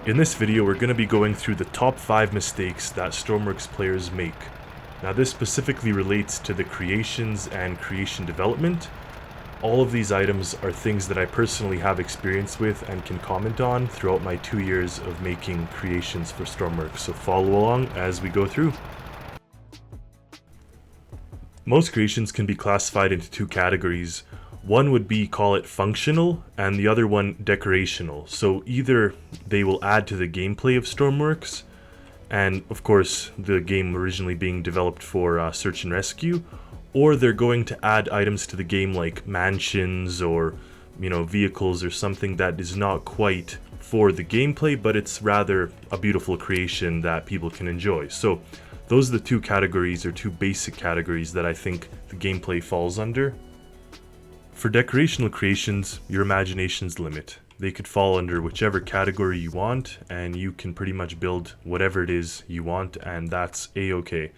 In this video, we're going to be going through the top 5 mistakes that Stormworks players make. Now this specifically relates to the creations and creation development. All of these items are things that I personally have experience with and can comment on throughout my 2 years of making creations for Stormworks, so follow along as we go through. Most creations can be classified into 2 categories. One would be, call it functional, and the other one decorational. So either they will add to the gameplay of Stormworks, and of course the game originally being developed for search and rescue, or they're going to add items to the game like mansions or vehicles or something that is not quite for the gameplay, but it's rather a beautiful creation that people can enjoy. So those are the 2 categories, or 2 basic categories, that I think the gameplay falls under. For decorational creations, your imagination's limit. They could fall under whichever category you want, and you can pretty much build whatever it is you want, and that's a-okay.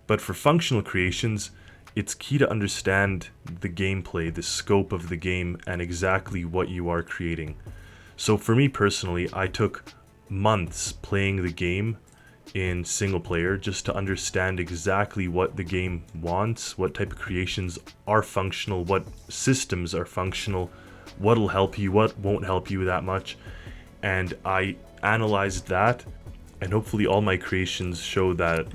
But for functional creations, it's key to understand the gameplay, the scope of the game, and exactly what you are creating. So for me personally, I took months playing the game in single player just to understand exactly what the game wants, what type of creations are functional, what systems are functional, what'll help you, what won't help you that much. And I analyzed that, and hopefully all my creations show that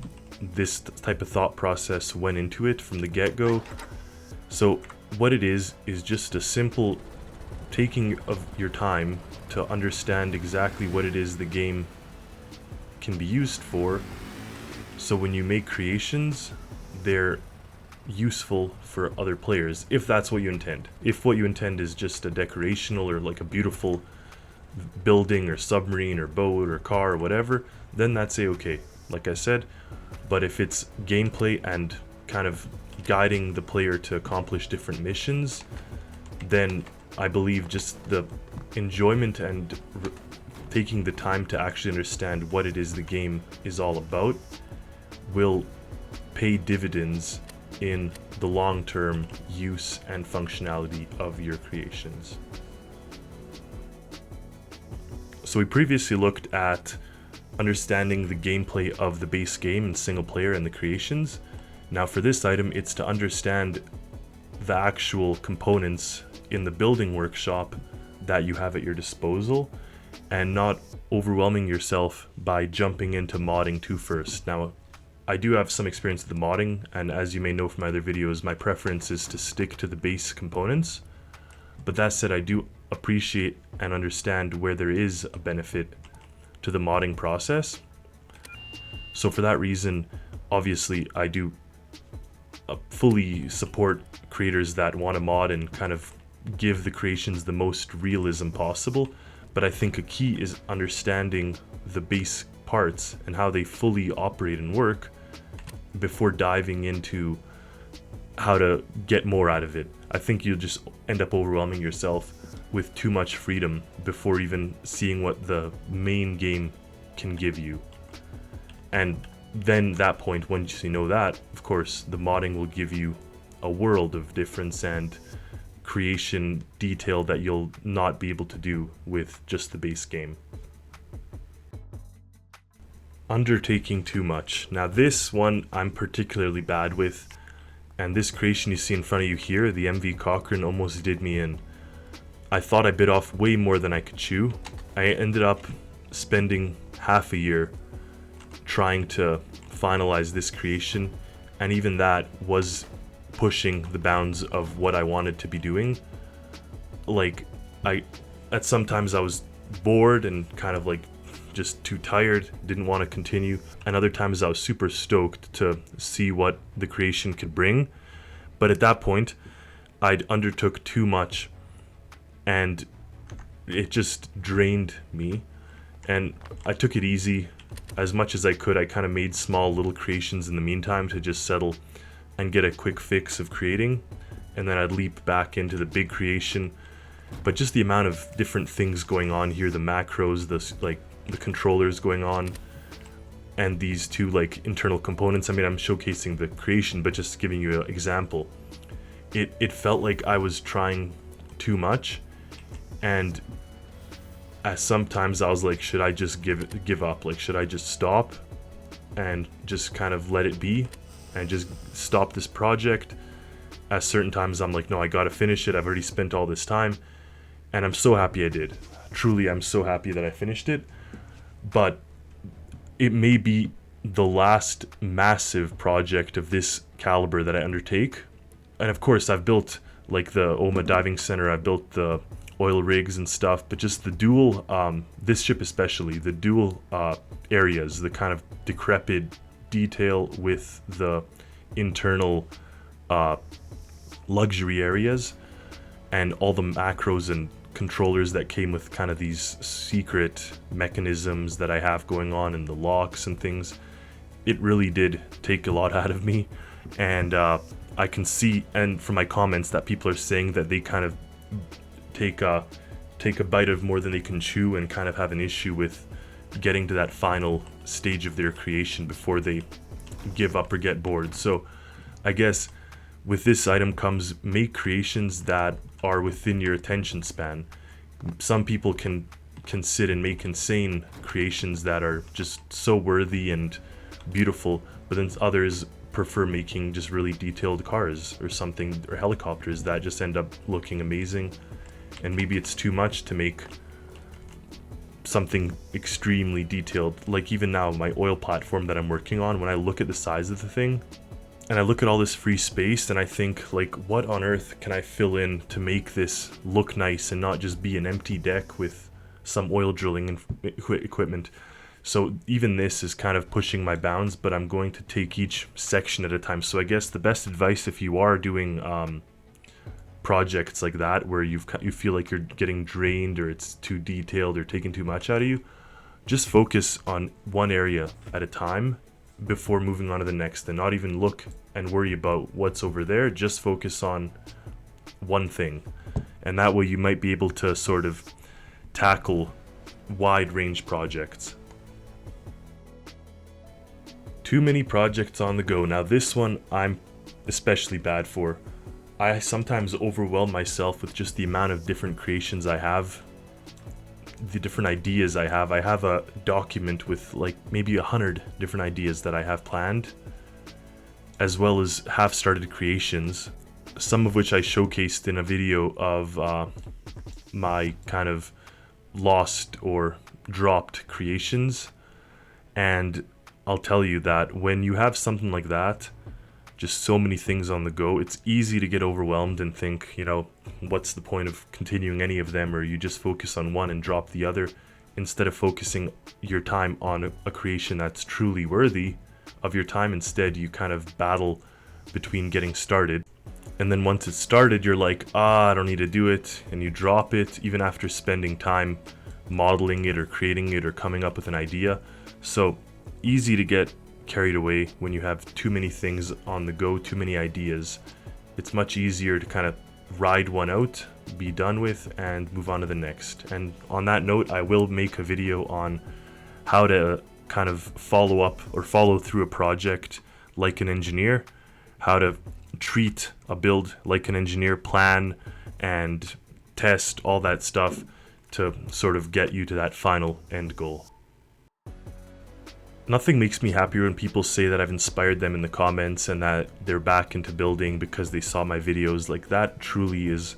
this type of thought process went into it from the get-go. So what it is just a simple taking of your time to understand exactly what it is the game can be used for, so when you make creations, they're useful for other players, if that's what you intend. If what you intend is just a decorational or like a beautiful building or submarine or boat or car or whatever, then that's a-okay, like I said. But if it's gameplay and kind of guiding the player to accomplish different missions, then I believe just the enjoyment and taking the time to actually understand what it is the game is all about will pay dividends in the long-term use and functionality of your creations. So we previously looked at understanding the gameplay of the base game in single player and the creations. Now for this item, it's to understand the actual components in the building workshop that you have at your disposal, and not overwhelming yourself by jumping into modding too first. Now, I do have some experience with the modding, and as you may know from my other videos, my preference is to stick to the base components. But that said, I do appreciate and understand where there is a benefit to the modding process. So for that reason, obviously, I do fully support creators that want to mod and kind of give the creations the most realism possible. But I think a key is understanding the base parts and how they fully operate and work before diving into how to get more out of it. I think you'll just end up overwhelming yourself with too much freedom before even seeing what the main game can give you. And then that point, once you know that, of course, the modding will give you a world of difference and creation detail that you'll not be able to do with just the base game. Undertaking Too Much. Now this one I'm particularly bad with, and this creation you see in front of you here, the MV Cochrane, almost did me in. I thought I bit off way more than I could chew. I ended up spending half a year trying to finalize this creation, and even that was pushing the bounds of what I wanted to be doing. Like, at sometimes I was bored and kind of like just too tired, didn't want to continue, and other times I was super stoked to see what the creation could bring. But at that point, I'd undertook too much, and it just drained me, and I took it easy as much as I could. I kind of made small little creations in the meantime to just settle and get a quick fix of creating, and then I'd leap back into the big creation. But just the amount of different things going on here, the macros, the controllers going on, and these 2 like internal components. I mean, I'm showcasing the creation, but just giving you an example. It felt like I was trying too much, and As sometimes I was like, should I just give up? Like, should I just stop and just kind of let it be and just stop this project? At certain times I'm like, no, I gotta finish it. I've already spent all this time, and I'm so happy I did. Truly, I'm so happy that I finished it. But it may be the last massive project of this caliber that I undertake. And of course, I've built like the OMA diving center, I've built the oil rigs and stuff, but just the dual, this ship especially, the dual areas, the kind of decrepit detail with the internal luxury areas, and all the macros and controllers that came with kind of these secret mechanisms that I have going on in the locks and things. It really did take a lot out of me, and I can see, and from my comments, that people are saying that they kind of take a bite of more than they can chew and kind of have an issue with getting to that final stage of their creation before they give up or get bored. So I guess with this item comes make creations that are within your attention span. Some people can sit and make insane creations that are just so worthy and beautiful, but then others prefer making just really detailed cars or something, or helicopters that just end up looking amazing. And maybe it's too much to make something extremely detailed. Like even now, my oil platform that I'm working on, when I look at the size of the thing and I look at all this free space, and I think, like, what on earth can I fill in to make this look nice and not just be an empty deck with some oil drilling and equipment. So even this is kind of pushing my bounds, but I'm going to take each section at a time. So I guess the best advice, if you are doing projects like that where you feel like you're getting drained or it's too detailed or taking too much out of you, just focus on one area at a time before moving on to the next, and not even look and worry about what's over there. Just focus on one thing, and that way you might be able to sort of tackle wide range projects. Too many projects on the go. Now this one I'm especially bad for. I sometimes overwhelm myself with just the amount of different creations I have, the different ideas I have. I have a document with like maybe 100 different ideas that I have planned, as well as half-started creations, some of which I showcased in a video of my kind of lost or dropped creations. And I'll tell you that when you have something like that, just so many things on the go, it's easy to get overwhelmed and think, you know, what's the point of continuing any of them, or you just focus on one and drop the other, instead of focusing your time on a creation that's truly worthy of your time. Instead, you kind of battle between getting started, and then once it's started, you're like, I don't need to do it, and you drop it even after spending time modeling it or creating it or coming up with an idea. So easy to get carried away when you have too many things on the go, too many ideas. It's much easier to kind of ride one out, be done with, and move on to the next. And on that note, I will make a video on how to kind of follow up or follow through a project like an engineer, how to treat a build like an engineer, plan and test all that stuff to sort of get you to that final end goal. Nothing makes me happier when people say that I've inspired them in the comments and that they're back into building because they saw my videos. Like, that truly is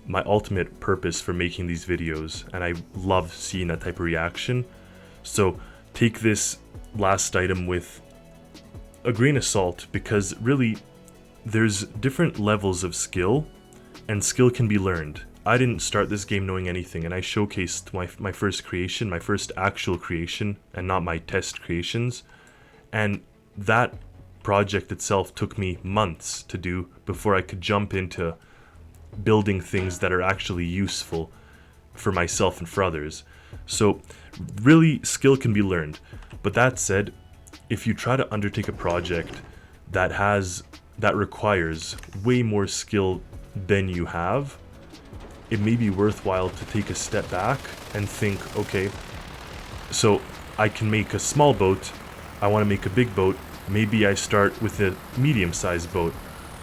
my ultimate purpose for making these videos, and I love seeing that type of reaction. So take this last item with a grain of salt, because really there's different levels of skill, and skill can be learned. I didn't start this game knowing anything, and I showcased my first creation, my first actual creation, and not my test creations. And that project itself took me months to do before I could jump into building things that are actually useful for myself and for others. So really, skill can be learned. But that said, if you try to undertake a project that requires way more skill than you have, it may be worthwhile to take a step back and think, okay, so I can make a small boat, I want to make a big boat, maybe I start with a medium-sized boat.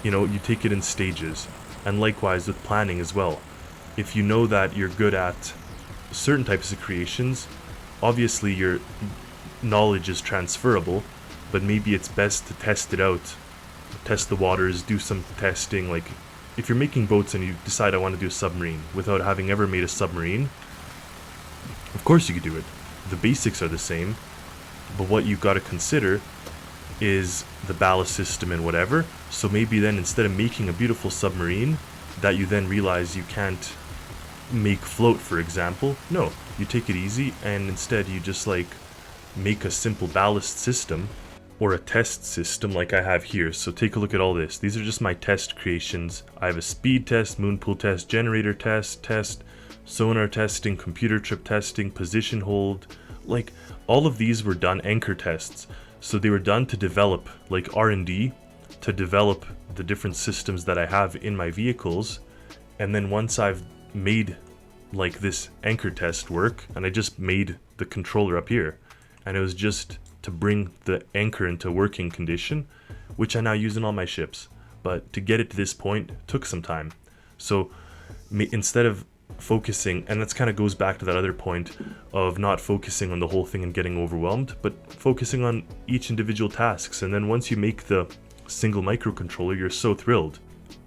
You know, you take it in stages. And likewise with planning as well. If you know that you're good at certain types of creations, obviously your knowledge is transferable, but maybe it's best to test it out, test the waters, do some testing. Like if you're making boats and you decide I want to do a submarine without having ever made a submarine, of course you could do it. The basics are the same, but what you've got to consider is the ballast system and whatever. So maybe then instead of making a beautiful submarine that you then realize you can't make float, for example, no, you take it easy and instead you just like make a simple ballast system or a test system like I have here. So take a look at all this. These are just my test creations. I have a speed test, moon pool test, generator test, sonar testing, computer trip testing, position hold. Like all of these were done anchor tests. So they were done to develop, like R&D, to develop the different systems that I have in my vehicles. And then once I've made like this anchor test work, and I just made the controller up here, and it was just to bring the anchor into working condition, which I now use in all my ships. But to get it to this point took some time. So instead of focusing, and that's kind of goes back to that other point of not focusing on the whole thing and getting overwhelmed, but focusing on each individual tasks. And then once you make the single microcontroller, you're so thrilled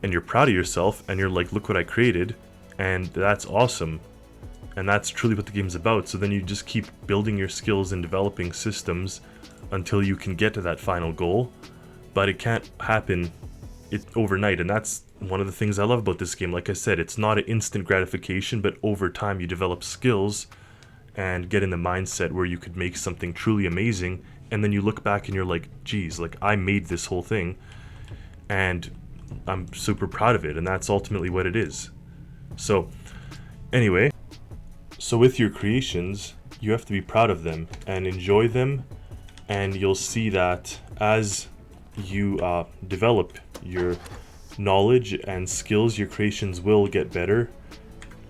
and you're proud of yourself and you're like, look what I created, and that's awesome. And that's truly what the game's about. So then you just keep building your skills and developing systems until you can get to that final goal. But it can't happen overnight, and that's one of the things I love about this game. Like I said, it's not an instant gratification, but over time you develop skills and get in the mindset where you could make something truly amazing, and then you look back and you're like, geez, like I made this whole thing and I'm super proud of it, and that's ultimately what it is. So anyway, so with your creations, you have to be proud of them and enjoy them, and you'll see that as you develop your knowledge and skills, your creations will get better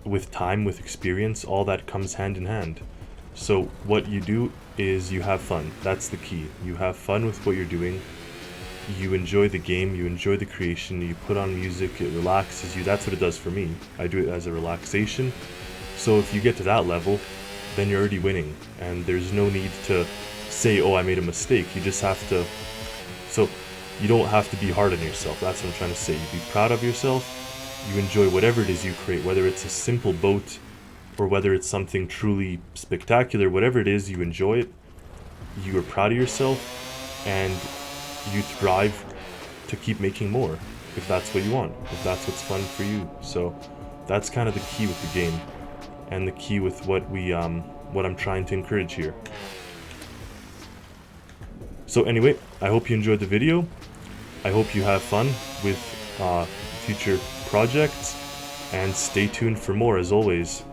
with time, with experience. All that comes hand in hand. So what you do is you have fun. That's the key. You have fun with what you're doing. You enjoy the game, you enjoy the creation, you put on music, it relaxes you. That's what it does for me. I do it as a relaxation. So if you get to that level, then you're already winning, and there's no need to say, oh, I made a mistake. You just have to, so you don't have to be hard on yourself. That's what I'm trying to say. You be proud of yourself. You enjoy whatever it is you create, whether it's a simple boat or whether it's something truly spectacular. Whatever it is, you enjoy it. You are proud of yourself, and you thrive to keep making more if that's what you want, if that's what's fun for you. So that's kind of the key with the game, and the key with what I'm trying to encourage here. So anyway, I hope you enjoyed the video. I hope you have fun with future projects, and stay tuned for more as always.